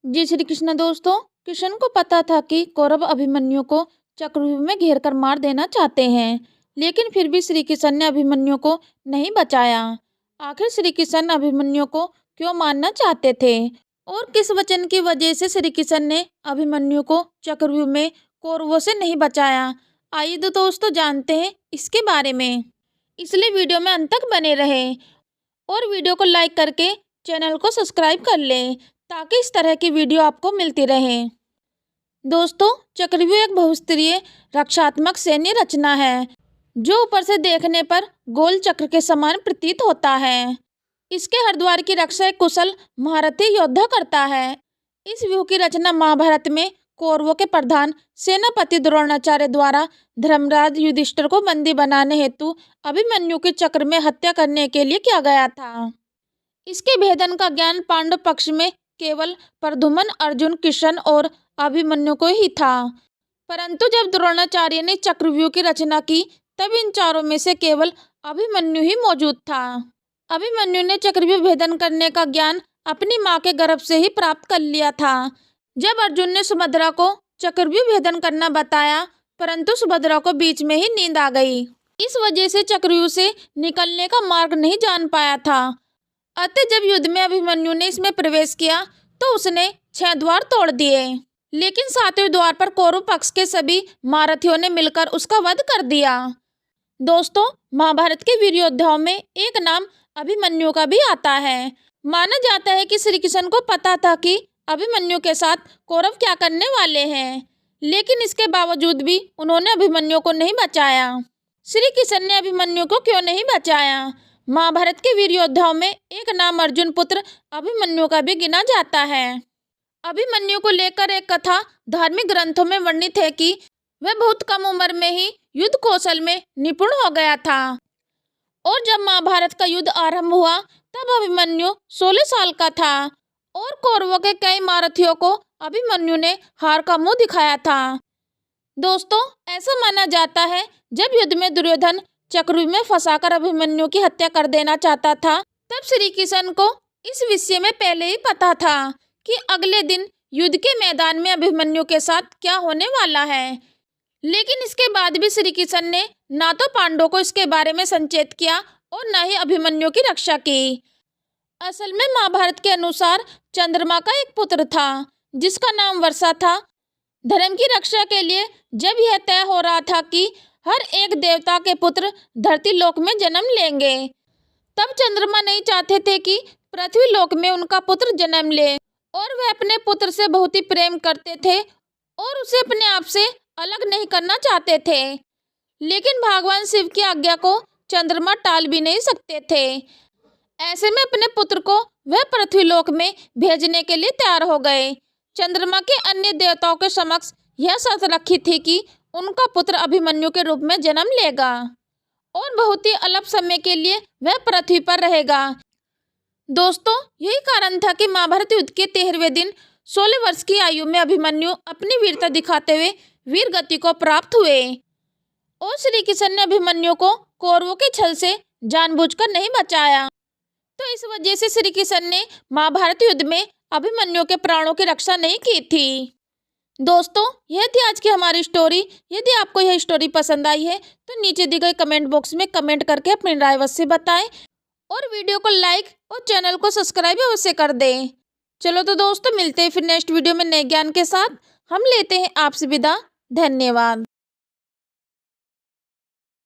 जी श्री कृष्ण दोस्तों। कृष्ण को पता था कि कौरव अभिमन्यु को चक्रव्यूह में घेर कर मार देना चाहते हैं, लेकिन फिर भी श्री कृष्ण ने अभिमन्यु को नहीं बचाया। आखिर श्री कृष्ण अभिमन्यु को क्यों मारना चाहते थे और किस वचन की वजह से श्री कृष्ण ने अभिमन्यु को चक्रव्यूह में कौरवों से नहीं बचाया? आइए तो दोस्तों जानते हैं इसके बारे में, इसलिए वीडियो में अंत तक बने रहें और वीडियो को लाइक करके चैनल को सब्सक्राइब कर लें ताकि इस तरह की वीडियो आपको मिलती रहे। दोस्तों, चक्रव्यूह एक बहुस्तरीय रक्षात्मक सैन्य रचना है जो ऊपर से देखने पर गोल चक्र के समान प्रतीत होता है। इसके हर द्वार की रक्षा एक कुशल महारथी योद्धा करता है। इस व्यूह की रचना महाभारत में कौरवों के प्रधान सेनापति द्रोणाचार्य द्वारा धर्मराज युधिष्ठिर को बंदी बनाने हेतु अभिमन्यु की चक्र में हत्या करने के लिए किया गया था। इसके भेदन का ज्ञान पांडव पक्ष में केवल प्रद्युम्न, अर्जुन, कृष्ण और अभिमन्यु को ही था, परंतु जब द्रोणाचार्य ने चक्रव्यूह की रचना की तब इन चारों में से केवल अभिमन्यु ही मौजूद था। अभिमन्यु ने चक्रव्यूह भेदन करने का ज्ञान अपनी मां के गर्भ से ही प्राप्त कर लिया था। जब अर्जुन ने सुभद्रा को चक्रव्यूह भेदन करना बताया, परंतु सुभद्रा को बीच में ही नींद आ गई। इस वजह से चक्रव्यूह से निकलने का मार्ग नहीं जान पाया था। अतः जब युद्ध में अभिमन्यु ने इसमें प्रवेश किया तो उसने 6 द्वार तोड़ दिए, लेकिन 7वें द्वार पर कौरव पक्ष के सभी महारथियों ने मिलकर उसका वध कर दिया। दोस्तों, महाभारत के वीर योद्धाओं में एक नाम अभिमन्यु का भी आता है। माना जाता है कि श्री कृष्ण को पता था कि अभिमन्यु के साथ कौरव क्या करने वाले हैं, लेकिन इसके बावजूद भी उन्होंने अभिमन्यु को नहीं बचाया। श्री कृष्ण ने अभिमन्यु को क्यों नहीं बचाया? महाभारत के वीर योद्धाओं में एक नाम अर्जुन पुत्र अभिमन्यु का भी गिना जाता है। अभिमन्यु को लेकर एक कथा धार्मिक ग्रंथों में वर्णित है कि वह बहुत कम उम्र में ही युद्ध कौशल में निपुण हो गया था और जब महाभारत का युद्ध आरंभ हुआ तब अभिमन्यु 16 साल का था और कौरवों के कई महारथियों को अभिमन्यु ने हार का मुंह दिखाया था। दोस्तों, ऐसा माना जाता है जब युद्ध में दुर्योधन चक्रव्यूह में फंसाकर अभिमन्यु की हत्या कर देना चाहता था, तब श्री कृष्ण को इस विषय में पहले ही पता था कि अगले दिन युद्ध के मैदान में अभिमन्यु के साथ क्या होने वाला है, लेकिन इसके बाद भी श्री कृष्ण ने ना तो पांडवों को इसके बारे में संचेत किया और न ही अभिमन्यु की रक्षा की। असल में महाभारत के अनुसार चंद्रमा का एक पुत्र था जिसका नाम वर्षा था। धर्म की रक्षा के लिए जब यह तय हो रहा था कि हर एक देवता के पुत्र धरती लोक में जन्म लेंगे, तब चंद्रमा नहीं चाहते थे कि पृथ्वी लोक में उनका पुत्र जन्म ले और वे अपने पुत्र से बहुत ही प्रेम करते थे और उसे अपने आप से अलग नहीं करना चाहते थे, लेकिन भगवान शिव की आज्ञा को चंद्रमा टाल भी नहीं सकते थे। ऐसे में अपने पुत्र को वह पृथ्वी लोक में भेजने के लिए तैयार हो गए। चंद्रमा के अन्य देवताओं के समक्ष यह शर्त रखी थी कि उनका पुत्र अभिमन्यु के रूप में जन्म लेगा और बहुत ही अल्प समय के लिए वह पृथ्वी पर रहेगा। दोस्तों, यही कारण था कि महाभारत युद्ध के 13वें दिन 16 वर्ष की आयु में अभिमन्यु अपनी वीरता दिखाते हुए वीर गति को प्राप्त हुए और श्री कृष्ण ने अभिमन्यु को कौरवों के छल से जानबूझकर नहीं बचाया। तो इस वजह से श्री कृष्ण ने महाभारत युद्ध में अभिमन्यु के प्राणों की रक्षा नहीं की थी। दोस्तों, यह थी आज की हमारी स्टोरी। यदि आपको यह स्टोरी पसंद आई है तो नीचे दी गई कमेंट बॉक्स में कमेंट करके अपनी राय अवश्य बताएं और वीडियो को लाइक और चैनल को सब्सक्राइब अवश्य कर दें। चलो तो दोस्तों, मिलते हैं फिर नेक्स्ट वीडियो में नए ज्ञान के साथ। हम लेते हैं आपसे विदा। धन्यवाद।